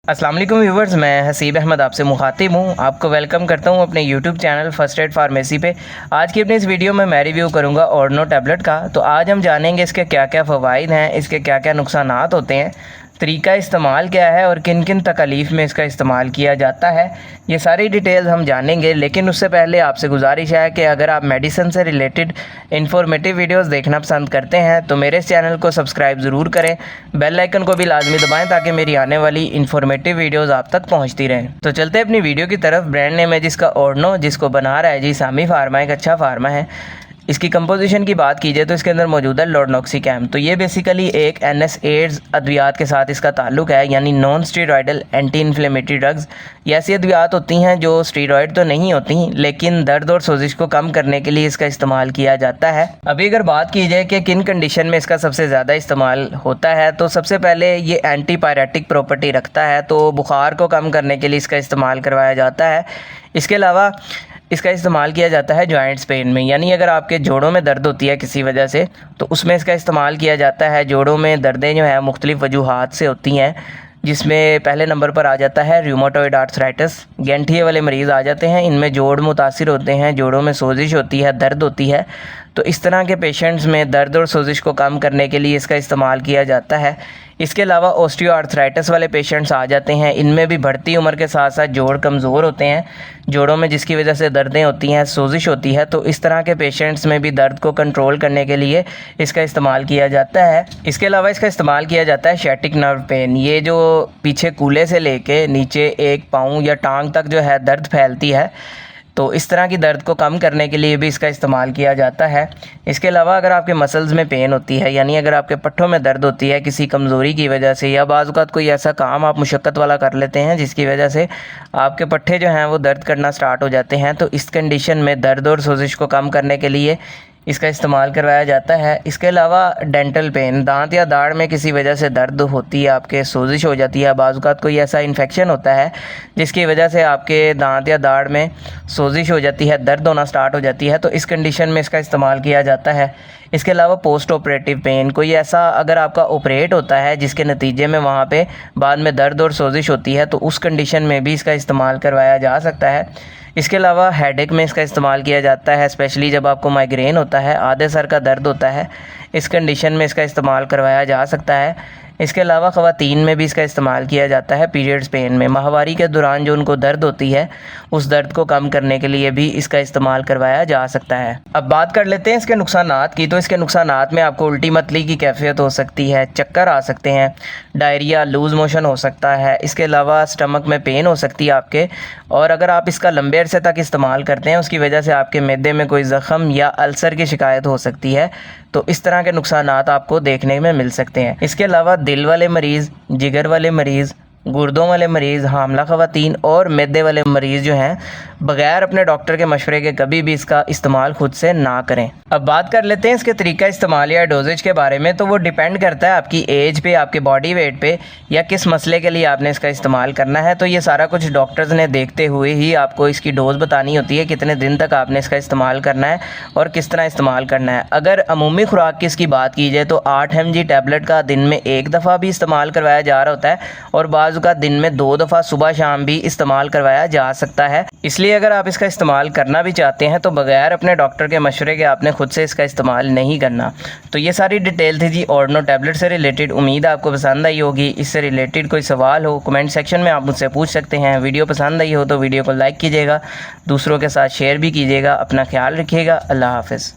अस्सलाम वालेकुम व्यूवर्स, मैं हसीब अहमद आपसे मुखातिब हूँ। आपको वेलकम करता हूँ अपने YouTube channel first aid pharmacy पे। आज की अपनी इस वीडियो में मैं रिव्यू करूँगा ऑर्नो टैबलेट का। तो आज हम जानेंगे इसके क्या क्या फ़वाइद हैं, इसके क्या क्या नुकसानात होते हैं, तरीका इस्तेमाल क्या है और किन किन तकलीफ़ में इसका इस्तेमाल किया जाता है। ये सारी डिटेल्स हम जानेंगे, लेकिन उससे पहले आपसे गुजारिश है कि अगर आप मेडिसिन से रिलेटेड इंफॉर्मेटिव वीडियोस देखना पसंद करते हैं तो मेरे इस चैनल को सब्सक्राइब ज़रूर करें, बेल आइकन को भी लाजमी दबाएं ताकि मेरी आने वाली इंफॉर्मेटिव वीडियोज़ आप तक पहुँचती रहें। तो चलते हैं अपनी वीडियो की तरफ। ब्रांड नेम है जिसका ऑर्नो, जिसको बना रहा है जी सामी फार्मा, एक अच्छा फार्मा है। इसकी कंपोजिशन की बात कीजिए तो इसके अंदर मौजूद है लॉर्नोक्सिकैम। तो ये बेसिकली एक NSAIDs अद्वियात के साथ इसका ताल्लुक है, यानी non steroidal anti inflammatory drugs. ये ऐसी अद्वियात होती हैं जो स्टीरॉयड तो नहीं होती, लेकिन दर्द और सोजिश को कम करने के लिए इसका इस्तेमाल किया जाता है। अभी अगर बात की जाए कि किन कंडीशन में इसका सबसे ज़्यादा इस्तेमाल होता है, तो सबसे पहले ये एंटीपायरेटिक प्रॉपर्टी रखता है, तो बुखार को कम करने के लिए इसका इस्तेमाल करवाया जाता है। इसके अलावा इसका इस्तेमाल किया जाता है जॉइंट्स पेन में, यानी अगर आपके जोड़ों में दर्द होती है किसी वजह से तो उसमें इसका इस्तेमाल किया जाता है। जोड़ों में दर्दें जो है मुख्तलिफ़ वजूहात से होती हैं, जिसमें पहले नंबर पर आ जाता है रूमेटॉइड आर्थराइटिस। गैंठिए वाले मरीज़ आ जाते हैं, इनमें जोड़ मुतासिर होते हैं, जोड़ों में सोजिश होती है, दर्द होती है। तो इस तरह के पेशेंट्स में दर्द और सोजिश को कम करने के लिए इसका इस्तेमाल किया जाता है। इसके अलावा ऑस्टियोआर्थराइटिस वाले पेशेंट्स आ जाते हैं, इनमें भी बढ़ती उम्र के साथ साथ जोड़ कमज़ोर होते हैं, जोड़ों में जिसकी वजह से दर्दें होती हैं, सोजिश होती है। तो इस तरह के पेशेंट्स में भी दर्द को कंट्रोल करने के लिए इसका इस्तेमाल किया जाता है। इसके अलावा इसका इस्तेमाल किया जाता है शैटिक नर्व पेन। ये जो पीछे कूल्हे से लेके नीचे एक पाँव या टांग तक जो है दर्द फैलती है, तो इस तरह की दर्द को कम करने के लिए भी इसका इस्तेमाल किया जाता है। इसके अलावा अगर आपके मसल्स में पेन होती है, यानी अगर आपके पट्ठों में दर्द होती है किसी कमज़ोरी की वजह से, या बाज़ औक़ात कोई ऐसा काम आप मुशक्क़त वाला कर लेते हैं जिसकी वजह से आपके पट्ठे जो हैं वो दर्द करना स्टार्ट हो जाते हैं, तो इस कंडीशन में दर्द और सोजिश को कम करने के लिए इसका इस्तेमाल करवाया जाता है। इसके अलावा डेंटल पेन, दांत या दाढ़ में किसी वजह से दर्द होती है, आपके सोजिश हो जाती है, बाज़ औक़ात कोई ऐसा इन्फेक्शन होता है जिसकी वजह से आपके दांत या दाढ़ में सोजिश हो जाती है, दर्द होना स्टार्ट हो जाती है, तो इस कंडीशन में इसका इस्तेमाल किया जाता है। इसके अलावा पोस्ट ऑपरेटिव पेन, कोई ऐसा अगर आपका ऑपरेट होता है जिसके नतीजे में वहाँ पे बाद में दर्द और सोजिश होती है, तो उस कंडीशन में भी इसका इस्तेमाल करवाया जा सकता है। इसके अलावा हेडेक में इसका इस्तेमाल किया जाता है, स्पेशली जब आपको माइग्रेन होता है, आधे सर का दर्द होता है, इस कंडीशन में इसका इस्तेमाल करवाया जा सकता है। इसके अलावा ख़वातीन में भी इसका इस्तेमाल किया जाता है पीरियड्स पेन में, माहवारी के दौरान जो उनको दर्द होती है उस दर्द को कम करने के लिए भी इसका इस्तेमाल करवाया जा सकता है। अब बात कर लेते हैं इसके नुकसानात की। तो इसके नुकसानात में आपको उल्टी मतली की कैफियत हो सकती है, चक्कर आ सकते हैं, डायरिया, लूज़ मोशन हो सकता है। इसके अलावा स्टमक में पेन हो सकती है आपके, और अगर आप इसका लंबे अरसे तक इस्तेमाल करते हैं उसकी वजह से आपके मैदे में कोई ज़ख़म या अल्सर की शिकायत हो सकती है। तो इस तरह के नुकसानात आपको देखने में मिल सकते हैं। इसके अलावा दिल वाले मरीज़, जिगर वाले मरीज़, गुर्दों वाले मरीज़, हामला ख़वातीन और मैदे वाले मरीज़ जो हैं, बग़ैर अपने डॉक्टर के मशवरे के कभी भी इसका इस्तेमाल खुद से ना करें। अब बात कर लेते हैं इसके तरीका इस्तेमाल या डोजेज के बारे में। तो वो डिपेंड करता है आपकी एज पे, आपके बॉडी वेट पे, या किस मसले के लिए आपने इसका इस्तेमाल करना है। तो ये सारा कुछ डॉक्टर्स ने देखते हुए ही आपको इसकी डोज़ बतानी होती है, कितने दिन तक आपने इसका इस्तेमाल करना है और किस तरह इस्तेमाल करना है। अगर अमूमी खुराक की इसकी बात की जाए तो 8 mg टैबलेट का दिन में एक दफ़ा भी इस्तेमाल करवाया जा रहा होता है, और बाज़ का दिन में 2 दफ़ा सुबह शाम भी इस्तेमाल करवाया जा सकता है। इसलिए अगर आप इसका इस्तेमाल करना भी चाहते हैं तो बगैर अपने डॉक्टर के मशवरे के आपने खुद से इसका इस्तेमाल नहीं करना। तो ये सारी डिटेल थी जी ऑर्नो टैबलेट से रिलेटेड। उम्मीद है आपको पसंद आई होगी। इससे रिलेटेड कोई सवाल हो कमेंट सेक्शन में आप मुझसे पूछ सकते हैं। वीडियो पसंद आई हो तो वीडियो को लाइक कीजिएगा, दूसरों के साथ शेयर भी कीजिएगा। अपना ख्याल रखिएगा। अल्लाह हाफ़िज़।